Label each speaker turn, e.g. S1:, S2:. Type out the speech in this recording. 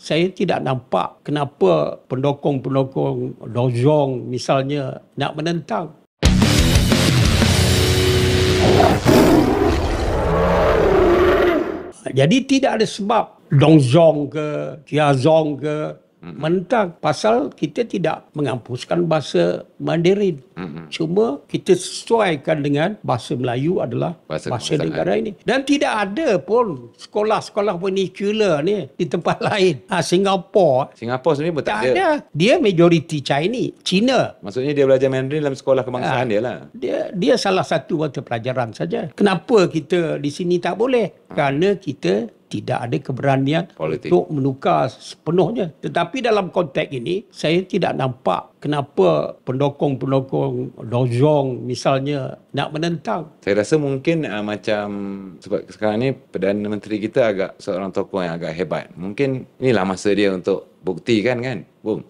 S1: saya tidak nampak kenapa pendukung-pendukung Dong misalnya nak menentang. Jadi tidak ada sebab Dong ke Chia Zong ke menentang pasal kita tidak menghapuskan bahasa Mandarin. Cuma kita sesuaikan dengan bahasa Melayu adalah bahasa negara ini. Dan tidak ada pun sekolah-sekolah vernacular ni di tempat lain. Singapura
S2: sebenarnya tak
S1: ada. Dia majoriti Cina.
S2: Maksudnya dia belajar Mandarin dalam sekolah kebangsaan dia lah.
S1: Dia salah satu mata pelajaran saja. Kenapa kita di sini tak boleh? Kerana kita tidak ada keberanian untuk menukar sepenuhnya. Tetapi dalam konteks ini, saya tidak nampak kenapa pendukung-pendukung Dong misalnya nak menentang.
S2: Saya rasa mungkin macam sebab sekarang ni Perdana Menteri kita seorang tokoh yang agak hebat. Mungkin inilah masa dia untuk buktikan kan, Bung?